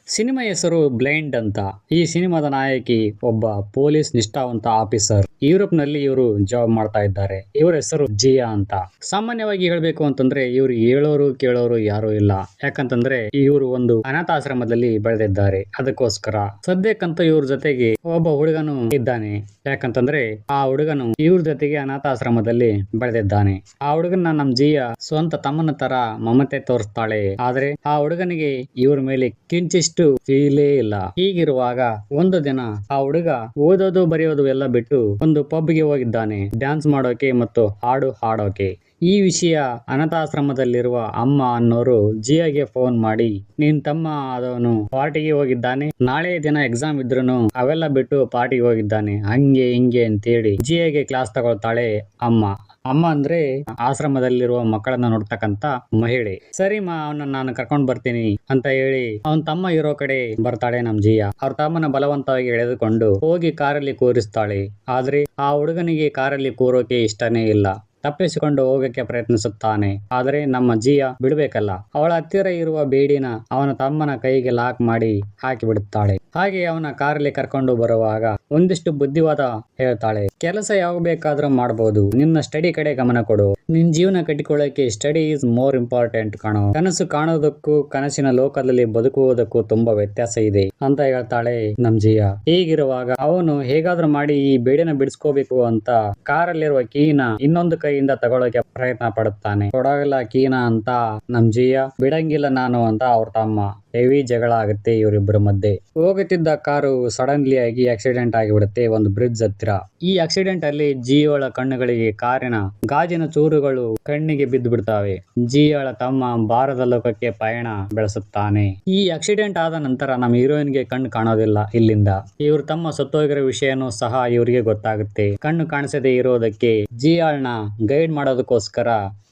Cinema ಹೆಸರು blind ಅಂತ. ಈ ಸಿನಿಮಾದ ನಾಯಕಿ ಒಬ್ಬ ಪೊಲೀಸ್ ನಿಷ್ಠಾವಂತ ಆಫೀಸರ್. ಯುರೋಪ್ ನಲ್ಲಿ ಇವರು ಜಾಬ್ ಮಾಡ್ತಾ ಇದ್ದಾರೆ. ಇವರ ಹೆಸರು ಜಿಯಾ ಅಂತ. ಸಾಮಾನ್ಯವಾಗಿ ಹೇಳ್ಬೇಕು ಅಂತಂದ್ರೆ ಇವ್ರು ಹೇಳೋರು ಕೇಳೋರು ಯಾರು ಇಲ್ಲ. ಯಾಕಂತಂದ್ರೆ ಇವರು ಒಂದು ಅನಾಥಾಶ್ರಮದಲ್ಲಿ ಬೆಳೆದಿದ್ದಾರೆ. ಅದಕ್ಕೋಸ್ಕರ ಸದ್ಯಕ್ಕಂತ ಇವ್ರ ಜೊತೆಗೆ ಒಬ್ಬ ಹುಡುಗನು ಇದ್ದಾನೆ. ಯಾಕಂತಂದ್ರೆ ಆ ಹುಡುಗನು ಇವ್ರ ಜೊತೆಗೆ ಅನಾಥಾಶ್ರಮದಲ್ಲಿ ಬೆಳೆದಿದ್ದಾನೆ. ಆ ಹುಡುಗನ ನಮ್ ಜಿಯಾ ಸ್ವಂತ ತಮ್ಮನ ತರ ಮಮತೆ ತೋರಿಸ್ತಾಳೆ. ಆದ್ರೆ ಆ ಹುಡುಗನಿಗೆ ಇವ್ರ ಮೇಲೆ ಕಿಂಚಿಷ್ಟು ಫೀಲೇ ಇಲ್ಲ. ಹೀಗಿರುವಾಗ ಒಂದು ದಿನ ಆ ಹುಡುಗ ಓದೋದು ಬರೆಯೋದು ಎಲ್ಲ ಬಿಟ್ಟು ಒಂದು ಪಬ್ಗೆ ಹೋಗಿದ್ದಾನೆ, ಡ್ಯಾನ್ಸ್ ಮಾಡೋಕೆ ಮತ್ತು ಹಾಡು ಹಾಡೋಕೆ. ಈ ವಿಷಯ ಅನಾಥಾಶ್ರಮದಲ್ಲಿರುವ ಅಮ್ಮ ಅನ್ನೋರು ಜಿಯಾಗೆ ಫೋನ್ ಮಾಡಿ, ನಿನ್ ತಮ್ಮ ಅದವನು ಪಾರ್ಟಿಗೆ ಹೋಗಿದ್ದಾನೆ, ನಾಳೆ ದಿನ ಎಕ್ಸಾಮ್ ಇದ್ರೂನು ಅವೆಲ್ಲ ಬಿಟ್ಟು ಪಾರ್ಟಿಗೆ ಹೋಗಿದ್ದಾನೆ, ಹಂಗೆ ಹಿಂಗೆ ಅಂತೇಳಿ ಜಿಯಾಗೆ ಕ್ಲಾಸ್ ತಗೊಳ್ತಾಳೆ ಅಮ್ಮ. ಅಮ್ಮ ಅಂದ್ರೆ ಆಶ್ರಮದಲ್ಲಿರುವ ಮಕ್ಕಳನ್ನ ನೋಡ್ತಕ್ಕಂತ ಮಹಿಳೆ. ಸರಿ ಮಾ, ಅವನ್ನ ನಾನು ಕರ್ಕೊಂಡ್ ಬರ್ತೀನಿ ಅಂತ ಹೇಳಿ ಅವನ್ ತಮ್ಮ ಇರೋ ಕಡೆ ಬರ್ತಾಳೆ ನಮ್ ಜಿಯಾ. ಅವ್ರ ತಮ್ಮನ ಬಲವಂತವಾಗಿ ಎಳೆದುಕೊಂಡು ಹೋಗಿ ಕಾರಲ್ಲಿ ಕೂರಿಸ್ತಾಳೆ. ಆದ್ರೆ ಆ ಹುಡುಗನಿಗೆ ಕಾರಲ್ಲಿ ಕೂರೋಕೆ ಇಷ್ಟನೇ ಇಲ್ಲ. ತಪ್ಪಿಸಿಕೊಂಡು ಹೋಗಕ್ಕೆ ಪ್ರಯತ್ನಿಸುತ್ತಾನೆ. ಆದ್ರೆ ನಮ್ಮ ಜಿಯಾ ಬಿಡ್ಬೇಕಲ್ಲ. ಅವಳ ಹತ್ತಿರ ಇರುವ ಬೇಡಿನ ಅವನ ತಮ್ಮನ ಕೈಗೆ ಲಾಕ್ ಮಾಡಿ ಹಾಕಿ ಬಿಡುತ್ತಾಳೆ. ಹಾಗೆ ಅವನ ಕಾರಲ್ಲಿ ಕರ್ಕೊಂಡು ಬರುವಾಗ ಒಂದಿಷ್ಟು ಬುದ್ಧಿವಾದ ಹೇಳ್ತಾಳೆ. ಕೆಲಸ ಯಾವ ಬೇಕಾದ್ರೂ ಮಾಡಬಹುದು, ನಿನ್ನ ಸ್ಟಡಿ ಕಡೆ ಗಮನ ಕೊಡು, ನಿನ್ ಜೀವನ ಕಟ್ಟಿಕೊಳ್ಳಕ್ಕೆ ಸ್ಟಡಿ ಈಸ್ ಮೋರ್ ಇಂಪಾರ್ಟೆಂಟ್ ಕಣೋ. ಕನಸು ಕಾಣೋದಕ್ಕೂ ಕನಸಿನ ಲೋಕದಲ್ಲಿ ಬದುಕುವುದಕ್ಕೂ ತುಂಬಾ ವ್ಯತ್ಯಾಸ ಇದೆ ಅಂತ ಹೇಳ್ತಾಳೆ ನಮ್ ಜಿಯಾ. ಹೀಗಿರುವಾಗ ಅವನು ಹೇಗಾದ್ರೂ ಮಾಡಿ ಈ ಬೇಡಿನ ಬಿಡಿಸ್ಕೋಬೇಕು ಅಂತ ಕಾರಲ್ಲಿರುವ ಕೀನ ಇನ್ನೊಂದು ಕೈಯಿಂದ ತಗೊಳ್ಳೋಕೆ ಪ್ರಯತ್ನ ಪಡುತ್ತಾನೆ. ಕೊಡೋಲ್ಲ ಕೀನ ಅಂತ ನಮ್ ಜಿಯಾ. ಬಿಡಂಗಿಲ್ಲ ನಾನು ಅಂತ ಅವ್ರ ತಮ್ಮ. ಹೆವಿ ಜಗಳ ಆಗುತ್ತೆ ಇವರಿಬ್ಬರ ಮಧ್ಯೆ. ಹೋಗುತ್ತಿದ್ದ ಕಾರು ಸಡನ್ಲಿ ಆಗಿ ಆಕ್ಸಿಡೆಂಟ್ ಆಗಿಬಿಡುತ್ತೆ ಒಂದು ಬ್ರಿಡ್ಜ್ ಹತ್ತಿರ. ಈ ಆಕ್ಸಿಡೆಂಟ್ ಅಲ್ಲಿ ಜಿಯೋಳ ಕಣ್ಣುಗಳಿಗೆ ಕಾರಿನ ಗಾಜಿನ ಚೂರುಗಳು ಕಣ್ಣಿಗೆ ಬಿದ್ದು ಬಿಡ್ತಾವೆ. ಜಿಯೋಳ ತಮ್ಮ ಭಾರತ ಲೋಕಕ್ಕೆ ಪಯಣ ಬೆಳೆಸುತ್ತಾನೆ. ಈ ಆಕ್ಸಿಡೆಂಟ್ ಆದ ನಂತರ ನಮ್ಮ ಹೀರೋಯಿನ್ಗೆ ಕಣ್ಣು ಕಾಣೋದಿಲ್ಲ. ಇಲ್ಲಿಂದ ಇವ್ರ ತಮ್ಮ ಸತ್ತೋಗಿರೋ ವಿಷಯನೂ ಸಹ ಇವರಿಗೆ ಗೊತ್ತಾಗುತ್ತೆ. ಕಣ್ಣು ಕಾಣಿಸದೆ ಇರೋದಕ್ಕೆ ಜಿಯಾಳ್ನ ಗೈಡ್ ಮಾಡೋದಕ್ಕೋಸ್ಕರ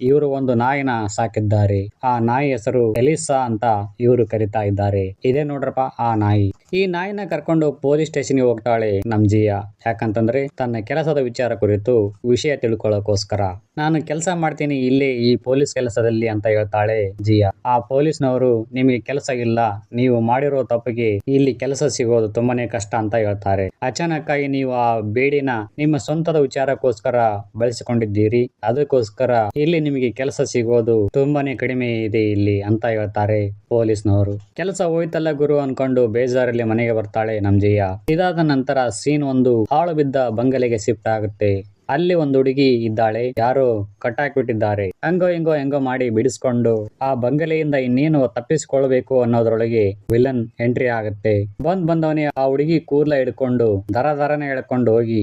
ಇವರು ಒಂದು ನಾಯಿನ ಸಾಕಿದ್ದಾರೆ. ಆ ನಾಯಿ ಹೆಸರು ಎಲಿಸಾ ಅಂತ ಇವರು ಕರಿತಾ ಇದ್ದಾರೆ. ಇದೇ ನೋಡ್ರಪ್ಪ ಆ ನಾಯಿ. ಈ ನಾಯಿನ ಕರ್ಕೊಂಡು ಪೊಲೀಸ್ ಸ್ಟೇಷನ್ಗೆ ಹೋಗ್ತಾಳೆ ನಮ್ ಜಿಯಾ. ಯಾಕಂತಂದ್ರೆ ತನ್ನ ಕೆಲಸದ ವಿಚಾರ ಕುರಿತು ವಿಷಯ ತಿಳ್ಕೊಳ್ಳೋಕೋಸ್ಕರ. ನಾನು ಕೆಲಸ ಮಾಡ್ತೀನಿ ಇಲ್ಲೇ ಈ ಪೊಲೀಸ್ ಕೆಲಸದಲ್ಲಿ ಅಂತ ಹೇಳ್ತಾಳೆ ಜಿಯಾ. ಆ ಪೊಲೀಸ್ನವರು, ನಿಮಗೆ ಕೆಲಸ ಇಲ್ಲ, ನೀವು ಮಾಡಿರೋ ತಪ್ಪಿಗೆ ಇಲ್ಲಿ ಕೆಲಸ ಸಿಗೋದು ತುಂಬಾನೇ ಕಷ್ಟ ಅಂತ ಹೇಳ್ತಾರೆ. ಅಚಾನಕ್ ಆಗಿ ನೀವು ಆ ಬೇಡಿನ ನಿಮ್ಮ ಸ್ವಂತದ ವಿಚಾರಕ್ಕೋಸ್ಕರ ಬಳಸಿಕೊಂಡಿದ್ದೀರಿ, ಅದಕ್ಕೋಸ್ಕರ ಇಲ್ಲಿ ನಿಮಗೆ ಕೆಲಸ ಸಿಗೋದು ತುಂಬಾನೇ ಕಡಿಮೆ ಇದೆ ಇಲ್ಲಿ ಅಂತ ಹೇಳ್ತಾರೆ ಪೊಲೀಸ್ನವರು. ಕೆಲಸ ಹೋಯ್ತಲ್ಲ ಗುರು ಅನ್ಕೊಂಡು ಬೇಜಾರಲ್ಲಿ ಮನೆಗೆ ಬರ್ತಾಳೆ ನಮ್ ಜಿಯಾ. ಇದಾದ ನಂತರ ಸೀನ್ ಒಂದು ಹಾಳು ಬಿದ್ದ ಬಂಗಲೆಗೆ ಶಿಫ್ಟ್ ಆಗುತ್ತೆ. ಅಲ್ಲಿ ಒಂದು ಹುಡುಗಿ ಇದ್ದಾಳೆ, ಯಾರೋ ಕಟ್ಟಾಕ್ಬಿಟ್ಟಿದ್ದಾರೆ. ಹೆಂಗೋ ಮಾಡಿ ಬಿಡಿಸ್ಕೊಂಡು ಆ ಬಂಗಲೆಯಿಂದ ಇನ್ನೇನು ತಪ್ಪಿಸಿಕೊಳ್ಬೇಕು ಅನ್ನೋದ್ರೊಳಗೆ ವಿಲನ್ ಎಂಟ್ರಿ ಆಗುತ್ತೆ. ಬಂದವನೇ ಆ ಹುಡುಗಿ ಕೂರ್ಲ ಹಿಡ್ಕೊಂಡು ದರನೆ ಎಳ್ಕೊಂಡು ಹೋಗಿ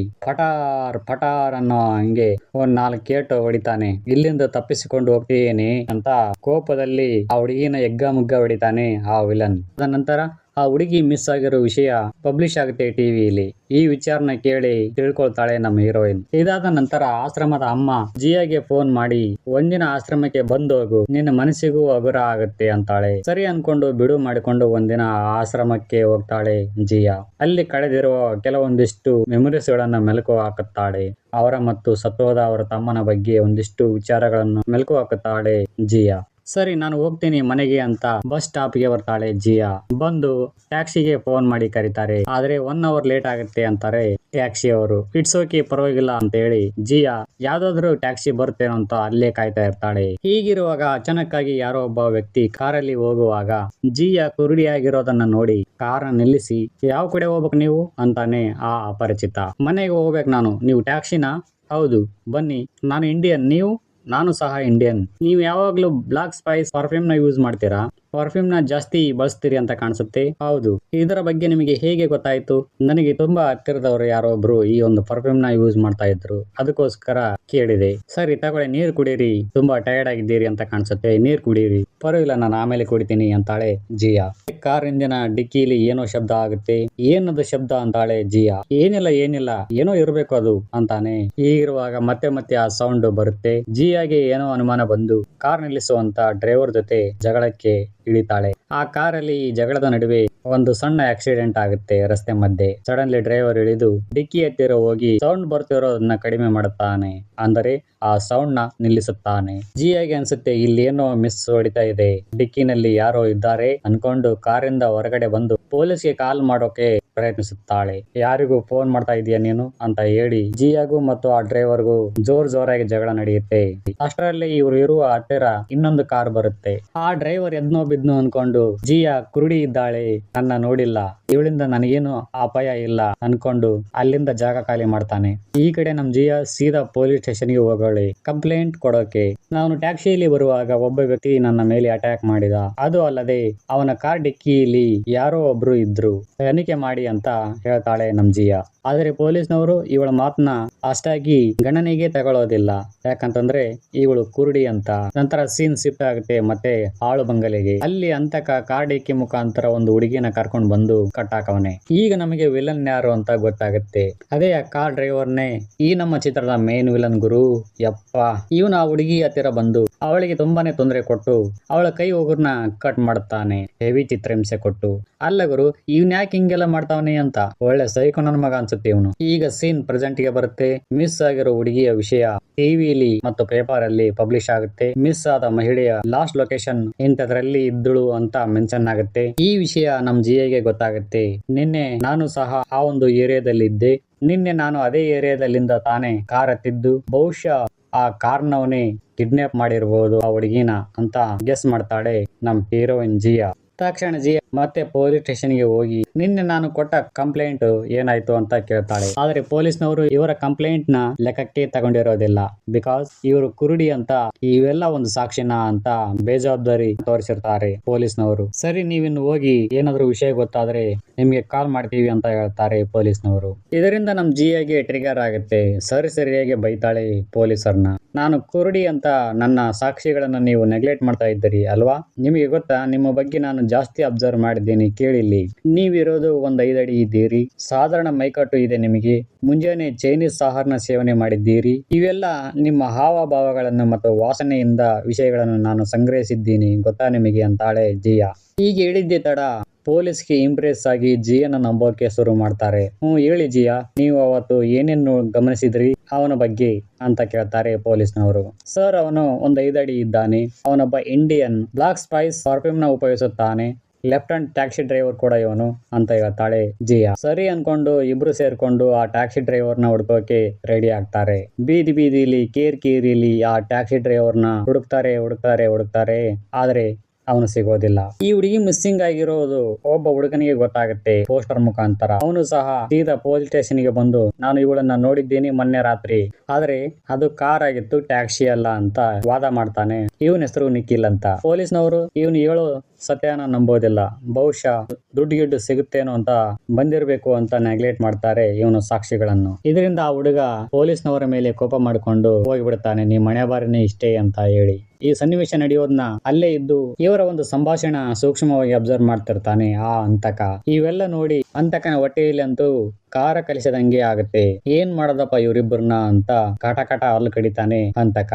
ಪಟಾರ್ ಅನ್ನೋ ಹಂಗೆ ಒಂದ್ 4 ಏಟು ಹೊಡಿತಾನೆ. ಇಲ್ಲಿಂದ ತಪ್ಪಿಸಿಕೊಂಡು ಹೋಗ್ತೀನಿ ಅಂತ ಕೋಪದಲ್ಲಿ ಆ ಹುಡುಗಿನ ಮುಗ್ಗ ಹೊಡಿತಾನೆ ಆ ವಿಲನ್. ಅದ ನಂತರ ಆ ಹುಡುಗಿ ಮಿಸ್ ಆಗಿರೋ ವಿಷಯ ಪಬ್ಲಿಷ್ ಆಗುತ್ತೆ ಟಿವಿಯಲ್ಲಿ. ಈ ವಿಚಾರನ ಕೇಳಿ ತಿಳ್ಕೊಳ್ತಾಳೆ ನಮ್ಮ ಹೀರೋಯಿನ್. ಇದಾದ ನಂತರ ಆಶ್ರಮದ ಅಮ್ಮ ಜಿಯಾಗೆ ಫೋನ್ ಮಾಡಿ, ಒಂದಿನ ಆಶ್ರಮಕ್ಕೆ ಬಂದೋಗು, ನಿನ್ನ ಮನಸ್ಸಿಗೂ ಹಗುರ ಆಗುತ್ತೆ ಅಂತಾಳೆ. ಸರಿ ಅನ್ಕೊಂಡು ಬಿಡು ಮಾಡಿಕೊಂಡು ಒಂದಿನ ಆಶ್ರಮಕ್ಕೆ ಹೋಗ್ತಾಳೆ ಜಿಯಾ. ಅಲ್ಲಿ ಕಳೆದಿರುವ ಕೆಲವೊಂದಿಷ್ಟು ಮೆಮೊರೀಸ್ ಗಳನ್ನ ಮೆಲುಕು ಹಾಕುತ್ತಾಳೆ. ಅವರ ಮತ್ತು ಸತ್ತೋದ ಅವರ ತಮ್ಮನ ಬಗ್ಗೆ ಒಂದಿಷ್ಟು ವಿಚಾರಗಳನ್ನು ಮೆಲುಕು ಹಾಕುತ್ತಾಳೆ ಜಿಯಾ. ಸರಿ ನಾನು ಹೋಗ್ತೀನಿ ಮನೆಗೆ ಅಂತ ಬಸ್ ಸ್ಟಾಪ್ಗೆ ಬರ್ತಾಳೆ ಜಿಯಾ. ಬಂದು ಟ್ಯಾಕ್ಸಿಗೆ ಫೋನ್ ಮಾಡಿ ಕರೀತಾರೆ. ಆದ್ರೆ 1 hour ಲೇಟ್ ಆಗುತ್ತೆ ಅಂತಾರೆ ಟ್ಯಾಕ್ಸಿ ಅವರು. ಇಟ್ಸ್ ಓಕೆ, ಪರವಾಗಿಲ್ಲ ಅಂತ ಹೇಳಿ ಜಿಯಾ ಯಾವ್ದಾದ್ರು ಟ್ಯಾಕ್ಸಿ ಬರ್ತೇನೋ ಅಂತ ಅಲ್ಲೇ ಕಾಯ್ತಾ ಇರ್ತಾಳೆ. ಹೀಗಿರುವಾಗ ಅಚಾನಕ್ ಆಗಿ ಯಾರೋ ಒಬ್ಬ ವ್ಯಕ್ತಿ ಕಾರಲ್ಲಿ ಹೋಗುವಾಗ ಜಿಯಾ ಕುರುಡಿಯಾಗಿರೋದನ್ನ ನೋಡಿ ಕಾರನ್ನ ನಿಲ್ಲಿಸಿ, ಯಾವ ಕಡೆ ಹೋಗ್ಬೇಕು ನೀವು ಅಂತಾನೆ ಆ ಅಪರಿಚಿತ. ಮನೆಗೆ ಹೋಗ್ಬೇಕು ನಾನು. ನೀವು ಟ್ಯಾಕ್ಸಿನಾ? ಹೌದು ಬನ್ನಿ. ನಾನು ಇಂಡಿಯನ್, ನೀವು? ನಾನು ಸಹ ಇಂಡಿಯನ್. ನೀವು ಯಾವಾಗ್ಲೂ ಬ್ಲಾಕ್ ಸ್ಪೈಸ್ ಪರ್ಫ್ಯೂಮ್ ನ ಯೂಸ್ ಮಾಡ್ತೀರಾ? ಪರ್ಫ್ಯೂಮ್ ನ ಜಾಸ್ತಿ ಬಳಸ್ತೀರಿ ಅಂತ ಕಾಣಿಸುತ್ತೆ. ಹೌದು. ಇದರ ಬಗ್ಗೆ ನಿಮಗೆ ಹೇಗೆ ಗೊತ್ತಾಯ್ತು? ನನಗೆ ತುಂಬಾ ಹತ್ತಿರದವರು ಯಾರೋ ಒಬ್ರು ಈ ಒಂದು ಪರ್ಫ್ಯೂಮ್ ನ ಯೂಸ್ ಮಾಡ್ತಾ ಇದ್ರು, ಅದಕ್ಕೋಸ್ಕರ ಕೇಳಿದೆ. ಸರಿ ತಗೊಳ್ಳಿ, ನೀರ್ ಕುಡೀರಿ, ತುಂಬಾ ಟಯರ್ಡ್ ಆಗಿದ್ದೀರಿ ಅಂತ ಕಾಣಿಸುತ್ತೆ, ನೀರ್ ಕುಡೀರಿ. ಪರವಾಗಿಲ್ಲ, ನಾನು ಆಮೇಲೆ ಕುಡಿತೀನಿ ಅಂತಾಳೆ ಜಿಯಾ. ಕಾರ್ ಇಂದಿನ ಡಿಕ್ಕಿಲಿ ಏನೋ ಶಬ್ದ ಆಗುತ್ತೆ. ಏನದು ಶಬ್ದ ಅಂತಾಳೆ ಜಿಯಾ. ಏನಿಲ್ಲ ಏನೋ ಇರ್ಬೇಕು ಅದು ಅಂತಾನೆ. ಹೀಗಿರುವಾಗ ಮತ್ತೆ ಆ ಸೌಂಡ್ ಬರುತ್ತೆ. ಜಿಯಾಗೆ ಏನೋ ಅನುಮಾನ ಬಂದು ಕಾರ್ ನಿಲ್ಲಿಸುವಂತ ಡ್ರೈವರ್ ಜೊತೆ ಜಗಳಕ್ಕೆ ಇಳಿತಾಳೆ. ಆ ಕಾರಲ್ಲಿ ಜಗಳದ ನಡುವೆ ಒಂದು ಸಣ್ಣ ಆಕ್ಸಿಡೆಂಟ್ ಆಗುತ್ತೆ ರಸ್ತೆ ಮಧ್ಯೆ. ಸಡನ್ಲಿ ಡ್ರೈವರ್ ಇಳಿದು ಡಿಕ್ಕಿ ಹತ್ತಿರ ಹೋಗಿ ಸೌಂಡ್ ಬರ್ತಿರೋದನ್ನ ಕಡಿಮೆ ಮಾಡುತ್ತಾನೆ. ಅಂದರೆ ಆ ಸೌಂಡ್ ನ ನಿಲ್ಲಿಸುತ್ತಾನೆ. ಜಿಯಾಗೆ ಅನ್ಸುತ್ತೆ ಇಲ್ಲಿ ಏನೋ ಮಿಸ್ ಹೊಡಿತಾ ಇದೆ, ಡಿಕ್ಕಿನಲ್ಲಿ ಯಾರೋ ಇದ್ದಾರೆ ಅನ್ಕೊಂಡು ಕಾರಿಂದ ಹೊರಗಡೆ ಬಂದು ಪೊಲೀಸ್ಗೆ ಕಾಲ್ ಮಾಡೋಕೆ ಪ್ರಯತ್ನಿಸುತ್ತಾಳೆ. ಯಾರಿಗೂ ಫೋನ್ ಮಾಡ್ತಾ ಇದೀಯ ನೀನು ಅಂತ ಹೇಳಿ ಜಿಯಾಗೂ ಮತ್ತು ಆ ಡ್ರೈವರ್ಗೂ ಜೋರಾಗಿ ಜಗಳ ನಡೆಯುತ್ತೆ. ಅಷ್ಟರಲ್ಲಿ ಇವರು ಇರುವ ಹತ್ತಿರ ಇನ್ನೊಂದು ಕಾರ್ ಬರುತ್ತೆ. ಆ ಡ್ರೈವರ್ ಎದ್ನೋ ಬಿದ್ನೋ ಅನ್ಕೊಂಡು ಜಿಯಾ ಕುರುಡಿ ಇದ್ದಾಳೆ, ನನ್ನ ನೋಡಿಲ್ಲ, ಇವಳಿಂದ ನನಗೇನು ಅಪಾಯ ಇಲ್ಲ ಅನ್ಕೊಂಡು ಅಲ್ಲಿಂದ ಜಾಗ ಖಾಲಿ ಮಾಡ್ತಾನೆ. ಈ ಕಡೆ ನಮ್ ಜಿಯಾ ಸೀದಾ ಪೊಲೀಸ್ ಸ್ಟೇಷನ್ಗೆ ಹೋಗೋಳೆ ಕಂಪ್ಲೇಂಟ್ ಕೊಡೋಕೆ. ನಾನು ಟ್ಯಾಕ್ಸಿಯಲ್ಲಿ ಬರುವಾಗ ಒಬ್ಬ ವ್ಯಕ್ತಿ ನನ್ನ ಮೇಲೆ ಅಟ್ಯಾಕ್ ಮಾಡಿದ, ಅದು ಅಲ್ಲದೆ ಅವನ ಕಾರ್ ಡಿಕ್ಕಿಯಲ್ಲಿ ಯಾರೋ ಒಬ್ರು ಇದ್ರು, ತನಿಖೆ ಮಾಡಿ ಅಂತ ಹೇಳ್ತಾಳೆ ನಮ್ ಜಿಯಾ. ಆದ್ರೆ ಪೊಲೀಸ್ನವರು ಇವಳ ಮಾತನ್ನ ಅಷ್ಟಾಗಿ ಗಣನೆಗೆ ತಗೊಳ್ಳೋದಿಲ್ಲ, ಯಾಕಂತಂದ್ರೆ ಇವಳು ಕುರುಡಿ ಅಂತ. ನಂತರ ಸೀನ್ ಶಿಫ್ಟ್ ಆಗುತ್ತೆ ಮತ್ತೆ ಆಳು ಬಂಗಲೆಗೆ. ಅಲ್ಲಿ ಅಂತಕ ಕಾರ್ ಡಿಕ್ಕಿ ಮುಖಾಂತರ ಒಂದು ಹುಡುಗಿನ ಕರ್ಕೊಂಡು ಬಂದು ಕಟ್ಟಾಕವನೆ. ಈಗ ನಮಗೆ ವಿಲನ್ ಯಾರು ಅಂತ ಗೊತ್ತಾಗುತ್ತೆ. ಅದೇ ಆ ಕಾರ್ ಡ್ರೈವರ್ನೇ ಈ ನಮ್ಮ ಚಿತ್ರದ ಮೇನ್ ವಿಲನ್ ಗುರು. ಯಪ್ಪ, ಇವನು ಆ ಹುಡುಗಿ ಹತ್ತಿರ ಬಂದು ಅವಳಿಗೆ ತುಂಬಾನೇ ತೊಂದರೆ ಕೊಟ್ಟು ಅವಳ ಕೈ ಹೋಗುರ್ನ ಕಟ್ ಮಾಡ್ತಾನೆ, ಹೆವಿ ಚಿತ್ರಹಿಂಸೆ ಕೊಟ್ಟು. ಅಲ್ಲ ಗುರು, ಇವ್ನ ಯಾಕೆ ಹಿಂಗೆಲ್ಲ ಮಾಡ್ತಾವನೆ ಅಂತ ಒಳ್ಳೆ ಸೈಕೋ ನನ್ನ ಮಗ ಅನ್ಸುತ್ತೆ ಇವನು. ಈಗ ಸೀನ್ ಪ್ರೆಸೆಂಟ್ ಗೆ ಬರುತ್ತೆ. ಮಿಸ್ ಆಗಿರೋ ಹುಡುಗಿಯ ವಿಷಯ ಟಿವಿಲಿ ಮತ್ತು ಪೇಪರ್ ಅಲ್ಲಿ ಪಬ್ಲಿಷ್ ಆಗುತ್ತೆ. ಮಿಸ್ ಆದ ಮಹಿಳೆಯ ಲಾಸ್ಟ್ ಲೊಕೇಶನ್ ಇಂಥದ್ರಲ್ಲಿ ಇದ್ದಳು ಅಂತ ಮೆನ್ಷನ್ ಆಗುತ್ತೆ. ಈ ವಿಷಯ ನಮ್ ಜಿಯಾಗೆ ಗೊತ್ತಾಗುತ್ತೆ. ನಿನ್ನೆ ನಾನು ಸಹ ಆ ಒಂದು ಏರಿಯಾದಲ್ಲಿ ಇದ್ದೆ, ನಿನ್ನೆ ನಾನು ಅದೇ ಏರಿಯಾದಲ್ಲಿಂದ ತಾನೇ ಕಾರ್ ಹತ್ತಿದ್ದು, ಬಹುಶಃ ಆ ಕಾರ್ನವನೇ ಕಿಡ್ನಾಪ್ ಮಾಡಿರ್ಬೋದು ಆ ಹುಡುಗಿನ ಅಂತ ಗೆಸ್ ಮಾಡ್ತಾಳೆ ನಮ್ ಹೀರೋಯಿನ್ ಜಿಯಾ. ತಕ್ಷಣ ಜಿಯಾ ಮತ್ತೆ ಪೊಲೀಸ್ ಸ್ಟೇಷನ್ಗೆ ಹೋಗಿ ನಿನ್ನೆ ನಾನು ಕೊಟ್ಟ ಕಂಪ್ಲೇಂಟ್ ಏನಾಯ್ತು ಅಂತ ಕೇಳ್ತಾಳೆ. ಆದ್ರೆ ಪೊಲೀಸ್ನವರು ಇವರ ಕಂಪ್ಲೇಂಟ್ ನ ಲೆಕ್ಕಕ್ಕೆ ತಗೊಂಡಿರೋದಿಲ್ಲ. ಬಿಕಾಸ್ ಇವರು ಕುರುಡಿ ಅಂತ ಇವೆಲ್ಲ ಒಂದು ಸಾಕ್ಷಿನ ಅಂತ ಬೇಜವಾಬ್ದಾರಿ ತೋರಿಸಿರ್ತಾರೆ ಪೊಲೀಸ್ನವರು. ಸರಿ, ನೀವಿನ್ನು ಹೋಗಿ ಏನಾದ್ರು ವಿಷಯ ಗೊತ್ತಾದ್ರೆ ನಿಮ್ಗೆ ಕಾಲ್ ಮಾಡ್ತೀವಿ ಅಂತ ಹೇಳ್ತಾರೆ ಪೊಲೀಸ್ನವರು. ಇದರಿಂದ ನಮ್ ಜಿಯಾಗೆ ಟ್ರಿಗರ್ ಆಗುತ್ತೆ. ಸರಿಯಾಗಿ ಬೈತಾಳೆ ಪೊಲೀಸರ್ನ. ನಾನು ಕುರುಡಿ ಅಂತ ನನ್ನ ಸಾಕ್ಷಿಗಳನ್ನ ನೀವು ನೆಗ್ಲೆಕ್ಟ್ ಮಾಡ್ತಾ ಇದ್ದೀರಿ ಅಲ್ವಾ? ನಿಮಗೆ ಗೊತ್ತಾ, ನಿಮ್ಮ ಬಗ್ಗೆ ನಾನು ಜಾಸ್ತಿ ಅಬ್ಸರ್ವ್ ಮಾಡಿದ್ದೀನಿ, ಕೇಳಿಲ್ಲಿ. ನೀವಿರೋದು 5 ಅಡಿ ಇದ್ದೀರಿ, ಸಾಧಾರಣ ಮೈಕಟ್ಟು ಇದೆ ನಿಮಗೆ, ಮುಂಜಾನೆ ಚೈನೀಸ್ ಆಹಾರನ ಸೇವನೆ ಮಾಡಿದ್ದೀರಿ. ಇವೆಲ್ಲ ನಿಮ್ಮ ಹಾವಭಾವಗಳನ್ನು ಮತ್ತು ವಾಸನೆಯಿಂದ ವಿಷಯಗಳನ್ನು ನಾನು ಸಂಗ್ರಹಿಸಿದ್ದೀನಿ, ಗೊತ್ತಾ ನಿಮಗೆ ಅಂತಾಳೆ ಜಿಯಾ. ಹೀಗೆ ಹೇಳಿದ್ದೆ ತಡ ಪೊಲೀಸ್ಗೆ ಇಂಪ್ರೆಸ್ ಆಗಿ ಜಿಯನ್ನ ನಂಬೋಕೆ ಶುರು ಮಾಡ್ತಾರೆ. ಹೇಳಿ ಜಿಯಾ, ನೀವು ಅವತ್ತು ಏನೇನು ಗಮನಿಸಿದ್ರಿ ಅವನ ಬಗ್ಗೆ ಅಂತ ಕೇಳ್ತಾರೆ ಪೊಲೀಸ್ನವರು. ಸರ್, ಅವನು 5 ಅಡಿ ಇದ್ದಾನೆ, ಅವನೊಬ್ಬ ಇಂಡಿಯನ್, ಬ್ಲಾಕ್ ಸ್ಪೈಸ್ ಪರ್ಫ್ಯೂಮ್ ನ ಉಪಯೋಗಿಸುತ್ತಾನೆ, ಲೆಫ್ಟಿನೆಂಟ್ ಟ್ಯಾಕ್ಸಿ ಡ್ರೈವರ್ ಕೂಡ ಇವನು ಅಂತ ಹೇಳ್ತಾಳೆ ಜಿಯಾ. ಸರಿ ಅನ್ಕೊಂಡು ಇಬ್ರು ಸೇರ್ಕೊಂಡು ಆ ಟ್ಯಾಕ್ಸಿ ಡ್ರೈವರ್ ನ ಹುಡ್ಕೋಕೆ ರೆಡಿ ಆಗ್ತಾರೆ. ಬೀದಿಲಿ ಕೇರಿಲಿ ಆ ಟ್ಯಾಕ್ಸಿ ಡ್ರೈವರ್ ನ ಹುಡುಕ್ತಾರೆ, ಆದ್ರೆ ಅವನು ಸಿಗೋದಿಲ್ಲ. ಈ ಹುಡುಗಿ ಮಿಸ್ಸಿಂಗ್ ಆಗಿರೋದು ಒಬ್ಬ ಹುಡುಗನಿಗೆ ಗೊತ್ತಾಗುತ್ತೆ ಪೋಸ್ಟರ್ ಮುಖಾಂತರ. ಅವನು ಸಹ ಸೀದಾ ಪೊಲೀಸ್ ಸ್ಟೇಷನ್ ಗೆ ಬಂದು ನಾನು ಇವಳನ್ನ ನೋಡಿದ್ದೀನಿ ಮೊನ್ನೆ ರಾತ್ರಿ, ಆದ್ರೆ ಅದು ಕಾರ್ ಆಗಿತ್ತು, ಟ್ಯಾಕ್ಸಿ ಅಲ್ಲ ಅಂತ ವಾದ ಮಾಡ್ತಾನೆ. ಇವನ ಹೆಸರು ನಿಖಿಲ್ ಅಂತ. ಪೊಲೀಸ್ನವರು ಇವನು ಹೇಳೋ ಸತ್ಯನ ನಂಬೋದಿಲ್ಲ. ಬಹುಶಃ ದುಡ್ಡು ಸಿಗುತ್ತೇನೋ ಅಂತ ಬಂದಿರಬೇಕು ಅಂತ ನೆಗ್ಲೆಕ್ಟ್ ಮಾಡ್ತಾರೆ ಇವನು ಸಾಕ್ಷಿಗಳನ್ನು. ಇದರಿಂದ ಆ ಹುಡುಗ ಪೊಲೀಸ್ನವರ ಮೇಲೆ ಕೋಪ ಮಾಡಿಕೊಂಡು ಹೋಗಿಬಿಡ್ತಾನೆ, ನೀ ಮನೆ ಬಾರಿನೇ ಇಷ್ಟೇ ಅಂತ ಹೇಳಿ. ಈ ಸನ್ನಿವೇಶ ನಡೆಯೋದನ್ನ ಅಲ್ಲೇ ಇದ್ದು ಇವರ ಒಂದು ಸಂಭಾಷಣೆ ಸೂಕ್ಷ್ಮವಾಗಿ ಅಬ್ಸರ್ವ್ ಮಾಡ್ತಿರ್ತಾನೆ ಆ ಅಂತಕ. ಇವೆಲ್ಲ ನೋಡಿ ಅಂತಕನ ಹೊಟ್ಟೆಯಲ್ಲಿ ಅಂತೂ ಕಾರ ಕಲಿಸದಂಗೆ ಆಗುತ್ತೆ. ಏನ್ ಮಾಡೋದಪ್ಪ ಇವರಿಬ್ಬರನ್ನ ಅಂತ ಕಾಟ ಹಲ್ಲು ಕಡಿತಾನೆ ಅಂತಕ.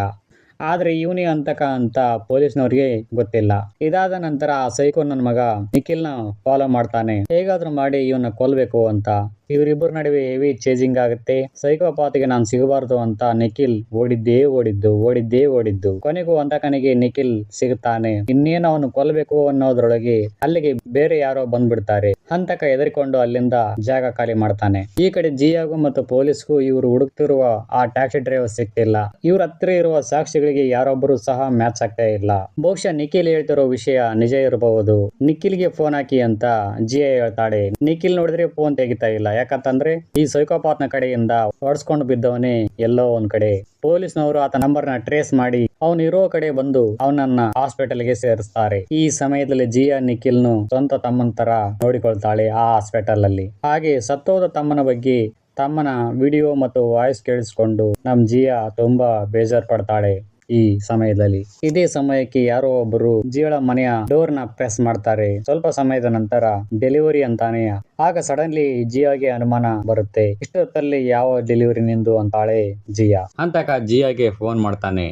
ಆದ್ರೆ ಇವನೇ ಅಂತಕ ಅಂತ ಪೊಲೀಸ್ನವ್ರಿಗೆ ಗೊತ್ತಿಲ್ಲ. ಇದಾದ ನಂತರ ಆ ಸೈಕೋ ನನ್ನ ಮಗ ನಿಖಿಲ್ನ ಫಾಲೋ ಮಾಡ್ತಾನೆ, ಹೇಗಾದ್ರೂ ಮಾಡಿ ಇವನ್ನ ಕೊಲ್ಬೇಕು ಅಂತ. ಇವರಿಬ್ಬರ ನಡುವೆ ಹೆವಿ ಚೇಜಿಂಗ್ ಆಗುತ್ತೆ. ಸೈಕೋಪಾತ್ಗೆ ನಾನು ಸಿಗಬಾರ್ದು ಅಂತ ನಿಖಿಲ್ ಓಡಿದ್ದು ಕೊನೆಗೂ ಅಂತಕನಿಗೆ ನಿಖಿಲ್ ಸಿಗುತ್ತಾನೆ. ಇನ್ನೇನು ಅವನು ಕೊಲ್ಲಬೇಕು ಅನ್ನೋದ್ರೊಳಗೆ ಅಲ್ಲಿಗೆ ಬೇರೆ ಯಾರೋ ಬಂದ್ಬಿಡ್ತಾರೆ. ಅಂತಕ ಎದರಿಕೊಂಡು ಅಲ್ಲಿಂದ ಜಾಗ ಖಾಲಿ ಮಾಡ್ತಾನೆ. ಈ ಕಡೆ ಜಿಯಾಗೂ ಮತ್ತು ಪೊಲೀಸ್ಗೂ ಇವರು ಹುಡುಕ್ತಿರುವ ಆ ಟ್ಯಾಕ್ಸಿ ಡ್ರೈವರ್ ಸಿಗ್ತಿಲ್ಲ. ಇವ್ರ ಹತ್ರ ಇರುವ ಸಾಕ್ಷಿಗಳಿಗೆ ಯಾರೊಬ್ಬರು ಸಹ ಮ್ಯಾಚ್ ಆಗ್ತಾ ಇಲ್ಲ. ಬಹುಶಃ ನಿಖಿಲ್ ಹೇಳ್ತಿರೋ ವಿಷಯ ನಿಜ ಇರಬಹುದು. ನಿಖಿಲ್ಗೆ ಫೋನ್ ಹಾಕಿ ಅಂತ ಜಿಯಾ ಹೇಳ್ತಾಳೆ. ನಿಖಿಲ್ ನೋಡಿದ್ರೆ ಫೋನ್ ತೆಗಿತಾ ಇಲ್ಲ. ಯಾಕಂತಂದ್ರೆ ಈ ಸೈಕೋಪಾತ್ ನ ಕಡೆಯಿಂದ ಹೊಡ್ಸ್ಕೊಂಡು ಬಿದ್ದವನೇ ಎಲ್ಲೋ ಒಂದ್ ಕಡೆ. ಪೊಲೀಸ್ನವರು ಆತ ನಂಬರ್ ನ ಟ್ರೇಸ್ ಮಾಡಿ ಅವನು ಇರೋ ಕಡೆ ಬಂದು ಅವನನ್ನ ಹಾಸ್ಪಿಟಲ್ಗೆ ಸೇರಿಸ್ತಾರೆ. ಈ ಸಮಯದಲ್ಲಿ ಜಿಯಾ ನಿಖಿಲ್ನು ಸ್ವಂತ ತಮ್ಮನ ತರ ನೋಡಿಕೊಳ್ತಾಳೆ ಆ ಹಾಸ್ಪಿಟಲ್ ಅಲ್ಲಿ. ಹಾಗೆ ಸತ್ತೋದ ತಮ್ಮನ ಬಗ್ಗೆ ತಮ್ಮನ ವಿಡಿಯೋ ಮತ್ತು ವಾಯ್ಸ್ ಕೇಳಿಸ್ಕೊಂಡು ನಮ್ ಜಿಯಾ ತುಂಬಾ ಬೇಜಾರ್ ಪಡ್ತಾಳೆ. ಈ ಸಮಯದಲ್ಲಿ ಇದೇ ಸಮಯಕ್ಕೆ ಯಾರೋ ಒಬ್ಬರು ಜಿಯಾಳ ಮನೆಯ ಡೋರ್ ನ ಪ್ರೆಸ್ ಮಾಡ್ತಾರೆ. ಸ್ವಲ್ಪ ಸಮಯದ ನಂತರ ಡೆಲಿವರಿ ಅಂತಾನೆ. ಆಗ ಸಡನ್ಲಿ ಜಿಯಾಗೆ ಅನುಮಾನ ಬರುತ್ತೆ, ಇಷ್ಟೊತ್ತಲ್ಲಿ ಯಾವ ಡೆಲಿವರಿ ನಿಂದು ಅಂತಾಳೆ ಜಿಯಾ. ಅಂತಕ ಜಿಯಾಗೆ ಫೋನ್ ಮಾಡ್ತಾನೆ.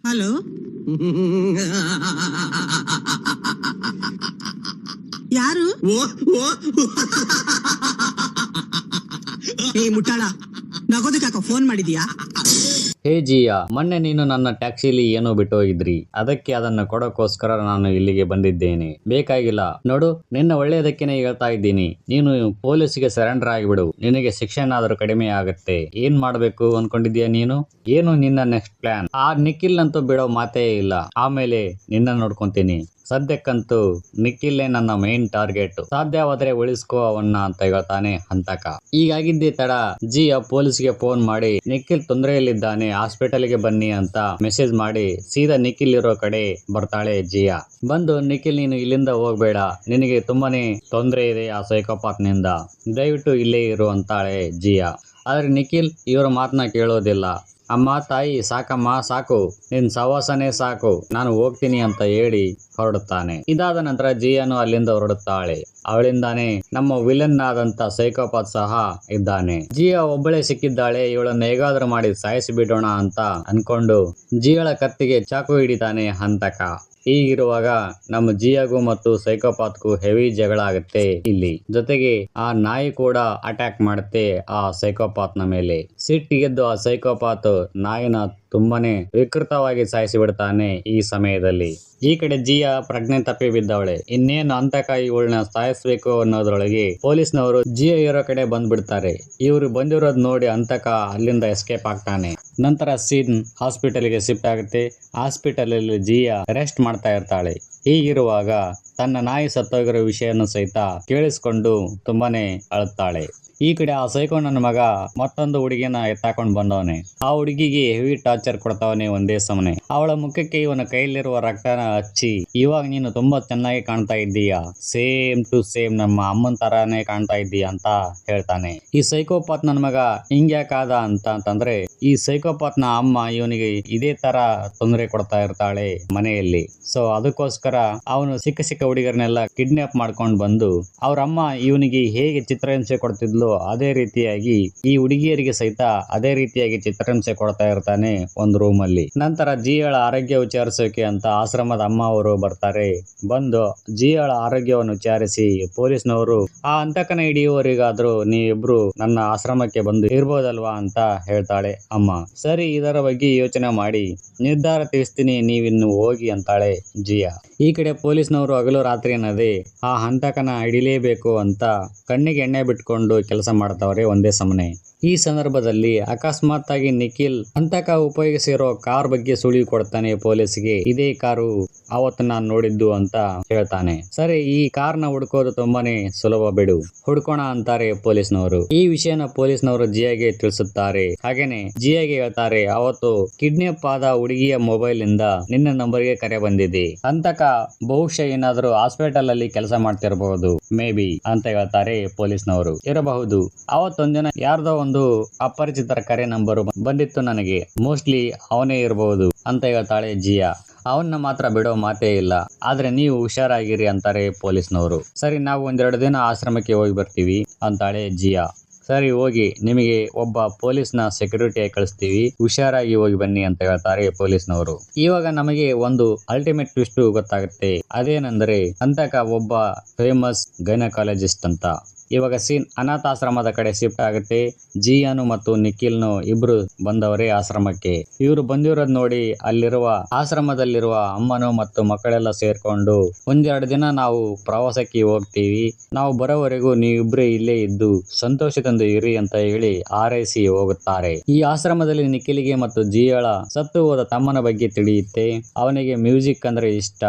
ಹಲೋ ಯಾರು ಏ ಮುಟ್ಟಾಳ, ನಗೋದಕ್ಕಾಕ ಫೋನ್ ಮಾಡಿದ್ಯಾ? ಹೇ ಜಿಯಾ, ಮೊನ್ನೆ ನೀನು ನನ್ನ ಟ್ಯಾಕ್ಸಿಲಿ ಏನೋ ಬಿಟ್ಟು ಹೋಗಿದ್ರಿ. ಅದಕ್ಕೆ ಅದನ್ನು ಕೊಡೋಕ್ಕೋಸ್ಕರ ನಾನು ಇಲ್ಲಿಗೆ ಬಂದಿದ್ದೇನೆ. ಬೇಕಾಗಿಲ್ಲ ನೋಡು, ನಿನ್ನ ಒಳ್ಳೆಯದಕ್ಕೇನೆ ಹೇಳ್ತಾ ಇದ್ದೀನಿ. ನೀನು ಪೊಲೀಸಿಗೆ ಸರೆಂಡರ್ ಆಗಿಬಿಡು. ನಿನಗೆ ಶಿಕ್ಷೆ ಏನಾದರೂ ಕಡಿಮೆ ಆಗುತ್ತೆ. ಏನ್ ಮಾಡ್ಬೇಕು ಅನ್ಕೊಂಡಿದ್ಯಾ ನೀನು? ಏನು ನಿನ್ನ ನೆಕ್ಸ್ಟ್ ಪ್ಲಾನ್? ಆ ನಿಖಿಲ್ ಅಂತೂ ಬಿಡೋ ಮಾತೇ ಇಲ್ಲ. ಆಮೇಲೆ ನಿನ್ನ ನೋಡ್ಕೊಂತೀನಿ. ಸದ್ಯಕ್ಕಂತೂ ನಿಖಿಲ್ಲೇ ನನ್ನ ಮೈನ್ ಟಾರ್ಗೆಟ್. ಸಾಧ್ಯವಾದ್ರೆ ಉಳಿಸ್ಕೋ ಅವನ್ನ ಅಂತ ಹೇಳ್ತಾನೆ ಹಂತಕ. ಹೀಗಾಗಿದ್ದೇ ತಡ ಜಿಯಾ ಪೊಲೀಸ್ಗೆ ಫೋನ್ ಮಾಡಿ ನಿಖಿಲ್ ತೊಂದರೆಯಲ್ಲಿದ್ದಾನೆ, ಹಾಸ್ಪಿಟಲ್ಗೆ ಬನ್ನಿ ಅಂತ ಮೆಸೇಜ್ ಮಾಡಿ ಸೀದಾ ನಿಖಿಲ್ ಇರೋ ಕಡೆ ಬರ್ತಾಳೆ ಜಿಯಾ. ಬಂದು ನಿಖಿಲ್, ನೀನು ಇಲ್ಲಿಂದ ಹೋಗ್ಬೇಡ, ನಿನಗೆ ತುಂಬಾನೇ ತೊಂದರೆ ಇದೆ ಆ ಸೈಕೋಪಾತ್ ನಿಂದ, ದಯವಿಟ್ಟು ಇಲ್ಲೇ ಇರು ಅಂತಾಳೆ ಜಿಯಾ. ಆದ್ರೆ ನಿಖಿಲ್ ಇವರ ಮಾತನ್ನ ಕೇಳೋದಿಲ್ಲ. ಅಮ್ಮ ತಾಯಿ ಸಾಕಮ್ಮ ಸಾಕು, ನಿನ್ ಸವಾಸನೆ ಸಾಕು, ನಾನು ಹೋಗ್ತೀನಿ ಅಂತ ಹೇಳಿ ಹೊರಡುತ್ತಾನೆ. ಇದಾದ ನಂತರ ಜಿಯಾನು ಅಲ್ಲಿಂದ ಹೊರಡುತ್ತಾಳೆ. ಅವಳಿಂದಾನೇ ನಮ್ಮ ವಿಲನ್ ಆದಂತ ಸೈಕೋಪಾತ್ ಸಹ ಇದ್ದಾನೆ. ಜಿಯಾ ಒಬ್ಬಳೇ ಸಿಕ್ಕಿದ್ದಾಳೆ, ಇವಳನ್ನು ಹೇಗಾದ್ರೂ ಮಾಡಿ ಸಾಯಿಸಿ ಬಿಡೋಣ ಅಂತ ಅನ್ಕೊಂಡು ಜಿಯಾಳ ಕತ್ತಿಗೆ ಚಾಕು ಹಿಡಿತಾನೆ ಹಂತಕ. ಹೀಗಿರುವಾಗ ನಮ್ಮ ಜಿಯಾಗೂ ಮತ್ತು ಸೈಕೋಪಾತ್ಗೂ ಹೆವಿ ಜಗಳ ಆಗುತ್ತೆ ಇಲ್ಲಿ. ಜೊತೆಗೆ ಆ ನಾಯಿ ಕೂಡ ಅಟ್ಯಾಕ್ ಮಾಡುತ್ತೆ ಆ ಸೈಕೋಪಾತ್ ನ ಮೇಲೆ. ಸಿಟ್ಟಿಗೆದ್ದು ಆ ಸೈಕೋಪಾತ್ ನಾಯಿನ ತುಂಬಾನೇ ವಿಕೃತವಾಗಿ ಸಾಯಿಸಿ ಬಿಡ್ತಾನೆ ಈ ಸಮಯದಲ್ಲಿ. ಈ ಕಡೆ ಜಿಯಾ ಪ್ರಜ್ಞೆ ತಪ್ಪಿ ಬಿದ್ದವಳೆ. ಇನ್ನೇನು ಹಂತಕ ಇವಳನ್ನ ಸಾಯಿಸ್ಬೇಕು ಅನ್ನೋದ್ರೊಳಗೆ ಪೊಲೀಸ್ನವರು ಜಿಯಾ ಇರೋ ಕಡೆ ಬಂದ್ಬಿಡ್ತಾರೆ. ಇವರು ಬಂದಿರೋದ್ ನೋಡಿ ಹಂತಕ ಅಲ್ಲಿಂದ ಎಸ್ಕೇಪ್ ಆಗ್ತಾನೆ. ನಂತರ ಸೀನ್ ಹಾಸ್ಪಿಟಲ್ಗೆ ಶಿಫ್ಟ್ ಆಗುತ್ತೆ. ಹಾಸ್ಪಿಟಲ್ ಅಲ್ಲಿ ಜಿಯಾ ರೆಸ್ಟ್ ಮಾಡ್ತಾ ಇರ್ತಾಳೆ. ಹೀಗಿರುವಾಗ ತನ್ನ ನಾಯಿ ಸತ್ತೋಗಿರೋ ವಿಷಯವನ್ನು ಸಹಿತ ಕೇಳಿಸ್ಕೊಂಡು ತುಂಬಾನೇ ಅಳುತ್ತಾಳೆ. ಈ ಕಡೆ ಆ ಸೈಕೋ ನನ್ನ ಮಗ ಮತ್ತೊಂದು ಹುಡುಗಿನ ಎತ್ತಾಕೊಂಡು ಬಂದವನೆ. ಆ ಹುಡುಗಿಗೆ ಹೆವಿ ಟಾರ್ಚರ್ ಕೊಡ್ತಾವನೆ ಒಂದೇ ಸಮನೆ. ಅವಳ ಮುಖಕ್ಕೆ ಇವನ ಕೈಯಲ್ಲಿರುವ ರಕ್ತನ ಹಚ್ಚಿ, ಇವಾಗ ನೀನು ತುಂಬಾ ಚೆನ್ನಾಗಿ ಕಾಣ್ತಾ ಇದ್ದೀಯಾ, ಸೇಮ್ ಟು ಸೇಮ್ ನಮ್ಮ ಅಮ್ಮನ್ ತರಾನೇ ಕಾಣ್ತಾ ಇದ್ದೀಯಾ ಅಂತ ಹೇಳ್ತಾನೆ. ಈ ಸೈಕೋಪಾತ್ ನನ್ನ ಮಗ ಹಿಂಗ್ಯಾಕಾದ ಅಂತಂದ್ರೆ ಈ ಸೈಕೋಪಾತ್ ನ ಅಮ್ಮ ಇವನಿಗೆ ಇದೇ ತರ ತೊಂದರೆ ಕೊಡ್ತಾ ಇರ್ತಾಳೆ ಮನೆಯಲ್ಲಿ. ಸೊ ಅದಕ್ಕೋಸ್ಕರ ಅವನು ಸಿಕ್ಕ ಹುಡುಗರನ್ನೆಲ್ಲ ಕಿಡ್ನಾಪ್ ಮಾಡ್ಕೊಂಡು ಬಂದು ಅವ್ರ ಅಮ್ಮ ಇವನಿಗೆ ಹೇಗೆ ಚಿತ್ರಹಿಂಸೆ ಕೊಡ್ತಿದ್ಲು ಅದೇ ರೀತಿಯಾಗಿ ಈ ಹುಡುಗಿಯರಿಗೆ ಸಹಿತ ಅದೇ ರೀತಿಯಾಗಿ ಚಿತ್ರಹಿಂಸೆ ಕೊಡ್ತಾ ಇರ್ತಾನೆ ಒಂದು ರೂಮ್ ಅಲ್ಲಿ. ನಂತರ ಜಿಯಾಳ ಆರೋಗ್ಯ ವಿಚಾರಿಸೋಕೆ ಅಂತ ಆಶ್ರಮದ ಅಮ್ಮ ಅವರು ಬರ್ತಾರೆ. ಬಂದು ಜಿಯಾಳ ಆರೋಗ್ಯವನ್ನು ವಿಚಾರಿಸಿ ಪೊಲೀಸ್ನವರು ಆ ಹಂತಕನ ಹಿಡಿಯುವವರಿಗಾದ್ರೂ ನೀವಿಬ್ರು ನನ್ನ ಆಶ್ರಮಕ್ಕೆ ಬಂದು ಇರ್ಬೋದಲ್ವಾ ಅಂತ ಹೇಳ್ತಾಳೆ ಅಮ್ಮ. ಸರಿ, ಇದರ ಬಗ್ಗೆ ಯೋಚನೆ ಮಾಡಿ ನಿರ್ಧಾರ ತಿಳಿಸ್ತೀನಿ, ನೀವಿನ್ನು ಹೋಗಿ ಅಂತಾಳೆ ಜಿಯಾ. ಈ ಕಡೆ ಪೊಲೀಸ್ನವರು ಹಗಲು ರಾತ್ರಿ ಅನ್ನದೇ ಆ ಹಂತಕನ ಹಿಡಿಲೇಬೇಕು ಅಂತ ಕಣ್ಣಿಗೆ ಎಣ್ಣೆ ಬಿಟ್ಕೊಂಡು ಕೆಲಸ ಮಾಡ್ತಾವ್ರೆ ಒಂದೇ ಸಮನೆ. ಈ ಸಂದರ್ಭದಲ್ಲಿ ಅಕಸ್ಮಾತ್ ಆಗಿ ನಿಖಿಲ್ ಹಂತಕ ಉಪಯೋಗಿಸಿರೋ ಕಾರ್ ಬಗ್ಗೆ ಸುಳಿವು ಕೊಡ್ತಾನೆ ಪೊಲೀಸ್ಗೆ. ಇದೇ ಕಾರು ಅವತ್ತು ನಾನು ನೋಡಿದ್ದು ಅಂತ ಹೇಳ್ತಾನೆ. ಸರಿ, ಈ ಕಾರ್ನ ಹುಡ್ಕೋದು ತುಂಬಾನೇ ಸುಲಭ ಬಿಡು, ಹುಡ್ಕೋಣ ಅಂತಾರೆ ಪೊಲೀಸ್ನವರು. ಈ ವಿಷಯನ ಪೊಲೀಸ್ನವರು ಜಿಯಾಗೆ ತಿಳಿಸುತ್ತಾರೆ. ಹಾಗೇನೆ ಜಿಯಾಗೆ ಹೇಳ್ತಾರೆ, ಅವತ್ತು ಕಿಡ್ನಾಪ್ ಆದ ಹುಡುಗಿಯ ಮೊಬೈಲ್ ಇಂದ ನಿನ್ನ ನಂಬರ್ಗೆ ಕರೆ ಬಂದಿದೆ. ಹಂತಕ ಬಹುಶಃ ಏನಾದ್ರೂ ಹಾಸ್ಪಿಟಲ್ ಅಲ್ಲಿ ಕೆಲಸ ಮಾಡ್ತಿರಬಹುದು, ಮೇ ಬಿ ಅಂತ ಹೇಳ್ತಾರೆ ಪೊಲೀಸ್ನವರು. ಇರಬಹುದು, ಅವತ್ತೊಂದಿನ ಯಾರ್ದೋ ಒಂದು ಅಪರಿಚಿತರ ಕರೆ ನಂಬರ್ ಬಂದಿತ್ತು ನನಗೆ, ಮೋಸ್ಟ್ಲಿ ಅವನೇ ಇರಬಹುದು ಅಂತ ಹೇಳ್ತಾಳೆ ಜಿಯಾ. ಅವನ್ನ ಮಾತ್ರ ಬಿಡೋ ಮಾತೇ ಇಲ್ಲ, ಆದ್ರೆ ನೀವು ಹುಷಾರಾಗಿರಿ ಅಂತಾರೆ ಪೊಲೀಸ್ನವರು. ಸರಿ, ನಾವು ಒಂದೆರಡು ದಿನ ಆಶ್ರಮಕ್ಕೆ ಹೋಗಿ ಬರ್ತೀವಿ ಅಂತಾಳೆ ಜಿಯಾ. ಸರಿ, ಹೋಗಿ, ನಿಮಗೆ ಒಬ್ಬ ಪೊಲೀಸ್ನ ಸೆಕ್ಯೂರಿಟಿ ಕಳಿಸ್ತೀವಿ, ಹುಷಾರಾಗಿ ಹೋಗಿ ಬನ್ನಿ ಅಂತ ಹೇಳ್ತಾರೆ ಪೊಲೀಸ್ನವರು. ಇವಾಗ ನಮಗೆ ಒಂದು ಅಲ್ಟಿಮೇಟ್ ಟ್ವಿಸ್ಟ್ ಗೊತ್ತಾಗುತ್ತೆ. ಅದೇನೆಂದರೆ ಹಂತಕ ಒಬ್ಬ ಫೇಮಸ್ ಗೈನಕಾಲಜಿಸ್ಟ್ ಅಂತ. ಇವಾಗ ಸೀನ್ ಅನಾಥಾಶ್ರಮದ ಕಡೆ ಶಿಫ್ಟ್ ಆಗುತ್ತೆ. ಜಿಯಾನು ಮತ್ತು ನಿಖಿಲ್ನು ಇಬ್ರು ಬಂದವರೇ ಆಶ್ರಮಕ್ಕೆ. ಇವರು ಬಂದಿರೋದ್ ನೋಡಿ ಅಲ್ಲಿರುವ ಆಶ್ರಮದಲ್ಲಿರುವ ಅಮ್ಮನು ಮತ್ತು ಮಕ್ಕಳೆಲ್ಲ ಸೇರ್ಕೊಂಡು ಒಂದೆರಡು ದಿನ ನಾವು ಪ್ರವಾಸಕ್ಕೆ ಹೋಗ್ತೀವಿ, ನಾವು ಬರೋವರೆಗೂ ನೀವಿಬ್ರೇ ಇಲ್ಲೇ ಇದ್ದು ಸಂತೋಷದಿಂದ ಇರಿ ಅಂತ ಹೇಳಿ ಹಾರೈಸಿ ಹೋಗುತ್ತಾರೆ. ಈ ಆಶ್ರಮದಲ್ಲಿ ನಿಖಿಲ್ಗೆ ಮತ್ತು ಜಿಯಾಳ ಸತ್ತು ಹೋದ ತಮ್ಮನ ಬಗ್ಗೆ ತಿಳಿಯುತ್ತೆ. ಅವನಿಗೆ ಮ್ಯೂಸಿಕ್ ಅಂದ್ರೆ ಇಷ್ಟ.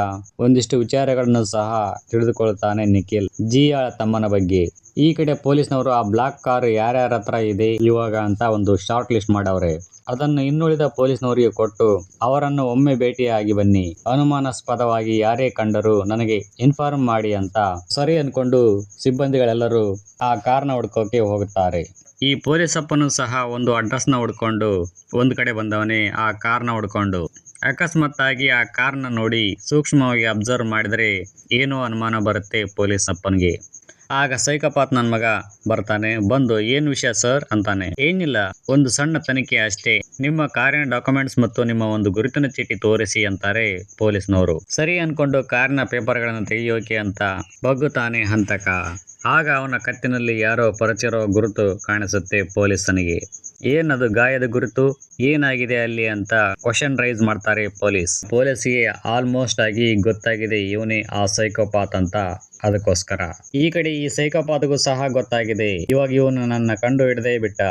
ಒಂದಿಷ್ಟು ವಿಚಾರಗಳನ್ನು ಸಹ ತಿಳಿದುಕೊಳ್ಳುತ್ತಾನೆ ನಿಖಿಲ್ ಜಿಯಾಳ ತಮ್ಮನ ಬಗ್ಗೆ. ಈ ಕಡೆ ಪೊಲೀಸ್ನವರು ಆ ಬ್ಲಾಕ್ ಕಾರ್ ಯಾರ್ಯಾರ ಹತ್ರ ಇದೆ ಇವಾಗ ಅಂತ ಒಂದು ಶಾರ್ಟ್ ಲಿಸ್ಟ್ ಮಾಡವ್ರೆ. ಅದನ್ನು ಇನ್ನುಳಿದ ಪೊಲೀಸ್ನವರಿಗೆ ಕೊಟ್ಟು ಅವರನ್ನು ಒಮ್ಮೆ ಭೇಟಿಯಾಗಿ ಬನ್ನಿ, ಅನುಮಾನಾಸ್ಪದವಾಗಿ ಯಾರೇ ಕಂಡರೂ ನನಗೆ ಇನ್ಫಾರ್ಮ್ ಮಾಡಿ ಅಂತ ಸರಿ ಅನ್ಕೊಂಡು ಸಿಬ್ಬಂದಿಗಳೆಲ್ಲರೂ ಆ ಕಾರ್ನ ಹುಡ್ಕೋಕೆ ಹೋಗುತ್ತಾರೆ. ಈ ಪೊಲೀಸ್ ಅಪ್ಪನು ಸಹ ಒಂದು ಅಡ್ರೆಸ್ನ ಹುಡ್ಕೊಂಡು ಒಂದು ಕಡೆ ಬಂದವನೇ ಆ ಕಾರ್ನ ಹುಡ್ಕೊಂಡು. ಅಕಸ್ಮಾತ್ ಆಗಿ ಆ ಕಾರ್ನ ನೋಡಿ ಸೂಕ್ಷ್ಮವಾಗಿ ಅಬ್ಸರ್ವ್ ಮಾಡಿದ್ರೆ ಏನೋ ಅನುಮಾನ ಬರುತ್ತೆ ಪೊಲೀಸ್ ಅಪ್ಪನಿಗೆ. ಆಗ ಸೈಕೋಪಾತ್ ನನ್ ಮಗ ಬರ್ತಾನೆ. ಬಂದು ಏನ್ ವಿಷಯ ಸರ್ ಅಂತಾನೆ. ಏನಿಲ್ಲ, ಒಂದು ಸಣ್ಣ ತನಿಖೆ ಅಷ್ಟೇ, ನಿಮ್ಮ ಕಾರಿನ ಡಾಕ್ಯುಮೆಂಟ್ಸ್ ಮತ್ತು ನಿಮ್ಮ ಒಂದು ಗುರುತಿನ ಚೀಟಿ ತೋರಿಸಿ ಅಂತಾರೆ ಪೊಲೀಸ್ನವರು. ಸರಿ ಅನ್ಕೊಂಡು ಕಾರಿನ ಪೇಪರ್ ಗಳನ್ನ ತೆಗೆಯೋಕೆ ಅಂತ ಬಗ್ಗುತ್ತಾನೆ ಹಂತಕ. ಆಗ ಅವನ ಕತ್ತಿನಲ್ಲಿ ಯಾರೋ ಪರಿಚಿರೋ ಗುರುತು ಕಾಣಿಸುತ್ತೆ ಪೊಲೀಸನಿಗೆ. ಏನದು ಗಾಯದ ಗುರುತು, ಏನಾಗಿದೆ ಅಲ್ಲಿ ಅಂತ ಕ್ವಶನ್ ರೈಸ್ ಮಾಡ್ತಾರೆ ಪೊಲೀಸ್ಗೆ ಆಲ್ಮೋಸ್ಟ್ ಆಗಿ ಗೊತ್ತಾಗಿದೆ ಇವನೇ ಆ ಸೈಕೋಪಾತ್ ಅಂತ. ಅದಕ್ಕೋಸ್ಕರ ಈ ಕಡೆ ಈ ಸೈಕೋಪಾತ್ಗೂ ಸಹ ಗೊತ್ತಾಗಿದೆ ಇವಾಗ ಇವನು ನನ್ನ ಕಂಡು ಹಿಡದೇ ಬಿಟ್ಟ,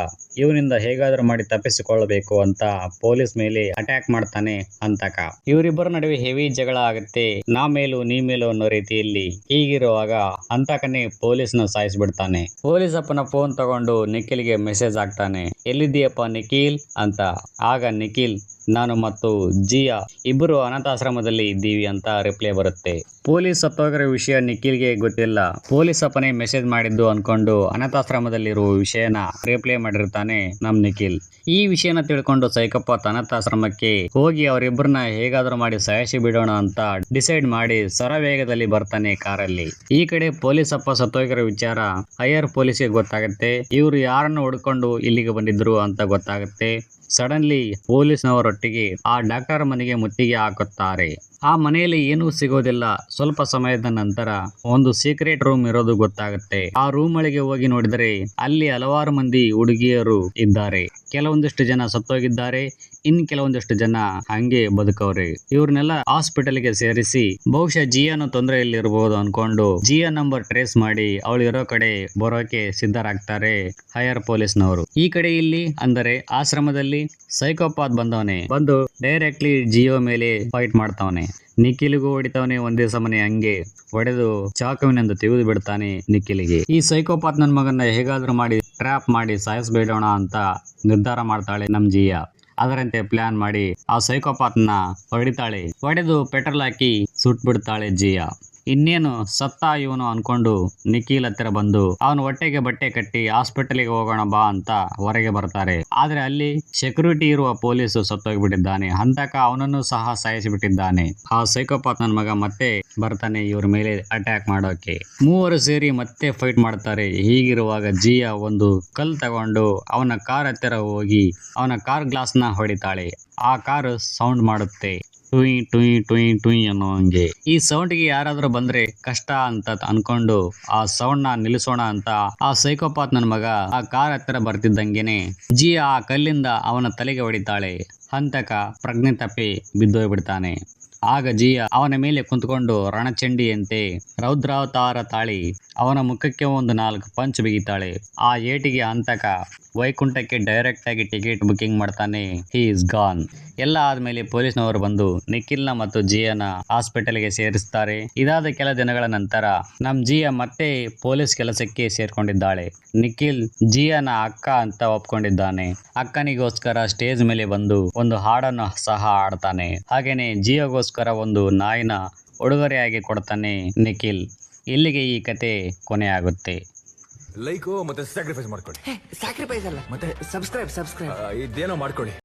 ಇವನಿಂದ ಹೇಗಾದ್ರೂ ಮಾಡಿ ತಪ್ಪಿಸಿಕೊಳ್ಳಬೇಕು ಅಂತ ಪೊಲೀಸ್ ಮೇಲೆ ಅಟ್ಯಾಕ್ ಮಾಡ್ತಾನೆ ಹಂತಕ. ಇವರಿಬ್ಬರ ನಡುವೆ ಹೆವಿ ಜಗಳ ಆಗುತ್ತೆ, ನಾ ಮೇಲೂ ನೀ ಮೇಲೂ ಅನ್ನೋ ರೀತಿಯಲ್ಲಿ. ಹೀಗಿರುವಾಗ ಹಂತಕನೇ ಪೊಲೀಸ್ನ ಸಾಯಿಸ್ಬಿಡ್ತಾನೆ. ಪೊಲೀಸ್ ಅಪ್ಪನ ಫೋನ್ ತಗೊಂಡು ನಿಖಿಲ್ಗೆ ಮೆಸೇಜ್ ಹಾಕ್ತಾನೆ, ಎಲ್ಲಿದ್ದೀಯಪ್ಪ ನಿಖಿಲ್ ಅಂತ. ಆಗ ನಿಖಿಲ್, ನಾನು ಮತ್ತು ಜಿಯಾ ಇಬ್ಬರು ಅನಾಥಾಶ್ರಮದಲ್ಲಿ ಇದ್ದೀವಿ ಅಂತ ರಿಪ್ಲೈ ಬರುತ್ತೆ. ಪೊಲೀಸ್ ಸತ್ತೋಗಿರೋ ವಿಷಯ ನಿಖಿಲ್ಗೆ ಗೊತ್ತಿಲ್ಲ. ಪೊಲೀಸ್ ಅಪ್ಪನೇ ಮೆಸೇಜ್ ಮಾಡಿದ್ದು ಅನ್ಕೊಂಡು ಅನಾಥಾಶ್ರಮದಲ್ಲಿರುವ ವಿಷಯನ ರಿಪ್ಲೈ ಮಾಡಿರ್ತಾನೆ ನಮ್ ನಿಖಿಲ್. ಈ ವಿಷಯನ ತಿಳ್ಕೊಂಡು ಸೈಕೋಪಾತ್ ಅನಾಥಾಶ್ರಮಕ್ಕೆ ಹೋಗಿ ಅವರಿಬ್ಬರನ್ನ ಹೇಗಾದ್ರೂ ಮಾಡಿ ಸಾಯಿಸಿ ಬಿಡೋಣ ಅಂತ ಡಿಸೈಡ್ ಮಾಡಿ ಸರವೇಗದಲ್ಲಿ ಬರ್ತಾನೆ ಕಾರಲ್ಲಿ. ಈ ಕಡೆ ಪೊಲೀಸ್ ಅಪ್ಪ ಸತ್ತೋಗಿರೋ ವಿಚಾರ ಹೈಯರ್ ಪೊಲೀಸ್ಗೆ ಗೊತ್ತಾಗುತ್ತೆ. ಇವರು ಯಾರನ್ನು ಹುಡ್ಕೊಂಡು ಇಲ್ಲಿಗೆ ಬಂದಿದ್ರು ಅಂತ ಗೊತ್ತಾಗುತ್ತೆ. ಸಡನ್ಲಿ ಪೊಲೀಸ್ನವರೊಟ್ಟಿಗೆ ಆ ಡಾಕ್ಟರ್ ಮನೆಗೆ ಮುತ್ತಿಗೆ ಹಾಕುತ್ತಾರೆ. ಆ ಮನೆಯಲ್ಲಿ ಏನೂ ಸಿಗೋದಿಲ್ಲ. ಸ್ವಲ್ಪ ಸಮಯದ ನಂತರ ಒಂದು ಸೀಕ್ರೆಟ್ ರೂಮ್ ಇರೋದು ಗೊತ್ತಾಗುತ್ತೆ. ಆ ರೂಮ್ ಒಳಗೆ ಹೋಗಿ ನೋಡಿದರೆ ಅಲ್ಲಿ ಹಲವಾರು ಮಂದಿ ಹುಡುಗಿಯರು ಇದ್ದಾರೆ. ಕೆಲವೊಂದಿಷ್ಟು ಜನ ಸತ್ತೋಗಿದ್ದಾರೆ, ಇನ್ ಕೆಲವೊಂದಿಷ್ಟು ಜನ ಹಂಗೆ ಬದುಕವ್ರೆ. ಇವ್ರನ್ನೆಲ್ಲ ಹಾಸ್ಪಿಟಲ್ಗೆ ಸೇರಿಸಿ ಬಹುಶಃ ಜಿಯಾನು ತೊಂದರೆಯಲ್ಲಿ ಇರಬಹುದು ಅನ್ಕೊಂಡು ಜಿಯಾ ನಂಬರ್ ಟ್ರೇಸ್ ಮಾಡಿ ಅವಳು ಇರೋ ಕಡೆ ಬರೋಕೆ ಸಿದ್ಧರಾಗ್ತಾರೆ ಹೈಯರ್ ಪೊಲೀಸ್ನವರು. ಈ ಕಡೆ ಇಲ್ಲಿ ಅಂದರೆ ಆಶ್ರಮದಲ್ಲಿ ಸೈಕೋಪಾತ್ ಬಂದು ಡೈರೆಕ್ಟ್ಲಿ ಜಿಯೋ ಮೇಲೆ ಫೈಟ್ ಮಾಡ್ತಾವನೆ. ನಿಖಿಲ್ಗೂ ಹೊಡಿತಾವನೆ ಒಂದೇ ಸಮನೆ. ಹಂಗೆ ಹೊಡೆದು ಚಾಕುವಿನಿಂದ ತೆಗೆದು ಬಿಡ್ತಾನೆ ನಿಖಿಲ್ಗೆ. ಈ ಸೈಕೋಪಾತ್ ನನ್ನ ಮಗನ್ನ ಹೇಗಾದ್ರೂ ಮಾಡಿ ಟ್ರ್ಯಾಪ್ ಮಾಡಿ ಸಾಯಿಸ್ಬೇಡೋಣ ಅಂತ ನಿರ್ಧಾರ ಮಾಡ್ತಾಳೆ ನಮ್ ಜಿಯಾ. ಅದರಂತೆ ಪ್ಲಾನ್ ಮಾಡಿ ಆ ಸೈಕೋಪಾತ್ನ ಹೊಡೆದು ಪೆಟ್ರೋಲ್ ಹಾಕಿ ಸುಟ್ಬಿಡ್ತಾಳೆ ಜಿಯಾ. ಇನ್ನೇನು ಸತ್ತ ಇವನು ಅನ್ಕೊಂಡು ನಿಖಿಲ್ ಹತ್ತಿರ ಬಂದು ಅವನ ಹೊಟ್ಟೆಗೆ ಬಟ್ಟೆ ಕಟ್ಟಿ ಹಾಸ್ಪಿಟಲ್ಗೆ ಹೋಗೋಣ ಬಾ ಅಂತ ಹೊರಗೆ ಬರ್ತಾರೆ. ಆದ್ರೆ ಅಲ್ಲಿ ಸೆಕ್ಯೂರಿಟಿ ಇರುವ ಪೊಲೀಸು ಸತ್ತೋಗ್ಬಿಟ್ಟಿದ್ದಾನೆ. ಹಂತಕ ಅವನನ್ನು ಸಹ ಸಾಯಿಸಿಬಿಟ್ಟಿದ್ದಾನೆ. ಆ ಸೈಕೋಪಾತ್ ನನ್ನ ಮಗ ಮತ್ತೆ ಬರ್ತಾನೆ ಇವ್ರ ಮೇಲೆ ಅಟ್ಯಾಕ್ ಮಾಡೋಕೆ. ಮೂವರು ಸೇರಿ ಮತ್ತೆ ಫೈಟ್ ಮಾಡ್ತಾರೆ. ಹೀಗಿರುವಾಗ ಜಿಯಾ ಒಂದು ಕಲ್ ತಗೊಂಡು ಅವನ ಕಾರ್ ಹತ್ತಿರ ಹೋಗಿ ಅವನ ಕಾರ್ ಗ್ಲಾಸ್ ನ ಹೊಡಿತಾಳೆ. ಆ ಕಾರು ಸೌಂಡ್ ಮಾಡುತ್ತೆ, ಟುಯ್ ಟುಯ್ ಟುಯ್ ಟುಯ್ ಅನ್ನೋ ಹಂಗೆ. ಈ ಸೌಂಡ್ಗೆ ಯಾರಾದ್ರೂ ಬಂದ್ರೆ ಕಷ್ಟ ಅಂತ ಅನ್ಕೊಂಡು ಆ ಸೌಂಡ್ ನ ನಿಲ್ಲಿಸೋಣ ಅಂತ ಆ ಸೈಕೋಪಾತ್ ನನ್ನ ಮಗ ಆ ಕಾರ್ ಹತ್ತಿರ ಬರ್ತಿದ್ದಂಗೆನೆ ಜಿಯಾ ಆ ಕಲ್ಲಿಂದ ಅವನ ತಲೆಗೆ ಹೊಡಿತಾಳೆ. ಹಂತಕ ಪ್ರಜ್ಞೆ ತಪ್ಪಿ ಬಿದ್ದೋಗ್ಬಿಡ್ತಾನೆ. ಆಗ ಜಿಯಾ ಅವನ ಮೇಲೆ ಕುಂತ್ಕೊಂಡು ರಣಚಂಡಿಯಂತೆ ರೌದ್ರಾವತಾರ ತಾಳಿ ಅವನ ಮುಖಕ್ಕೆ ಒಂದು 4 ಪಂಚ್ ಬಿಗಿತಾಳೆ. ಆ ಏಟಿಗೆ ಹಂತಕ ವೈಕುಂಠಕ್ಕೆ ಡೈರೆಕ್ಟ್ ಆಗಿ ಟಿಕೆಟ್ ಬುಕಿಂಗ್ ಮಾಡ್ತಾನೆ. He is gone. ಎಲ್ಲ ಆದ್ಮೇಲೆ ಪೊಲೀಸ್ನವರು ಬಂದು ನಿಖಿಲ್ನ ಮತ್ತು ಜಿಯಾನ ಹಾಸ್ಪಿಟಲ್ಗೆ ಸೇರಿಸ್ತಾರೆ. ಇದಾದ ಕೆಲ ದಿನಗಳ ನಂತರ ನಮ್ ಜಿಯಾ ಮತ್ತೆ ಪೊಲೀಸ್ ಕೆಲಸಕ್ಕೆ ಸೇರ್ಕೊಂಡಿದ್ದಾಳೆ. ನಿಖಿಲ್ ಜಿಯಾನ ಅಕ್ಕ ಅಂತ ಒಪ್ಕೊಂಡಿದ್ದಾನೆ. ಅಕ್ಕನಿಗೋಸ್ಕರ ಸ್ಟೇಜ್ ಮೇಲೆ ಬಂದು ಒಂದು ಹಾಡನ್ನು ಸಹ ಹಾಡ್ತಾನೆ. ಹಾಗೇನೆ ಜಿಯಾಗೋಸ್ಕರ ಒಂದು ನಾಯಿನ ಉಡುಗೊರೆಯಾಗಿ ಕೊಡ್ತಾನೆ ನಿಖಿಲ್. ಇಲ್ಲಿಗೆ ಈ ಕತೆ ಕೊನೆಯಾಗುತ್ತೆ. ಲೈಕ್ ಮತ್ತೆ ಸ್ಯಾಕ್ರಿಫೈಸ್ ಮಾಡ್ಕೊಳ್ಳಿ. ಸ್ಯಾಕ್ರಿಫೈಸ್ ಅಲ್ಲ, ಮತ್ತೆ ಸಬ್ಸ್ಕ್ರೈಬ್ ಇದೇನೋ ಮಾಡ್ಕೊಳ್ಳಿ.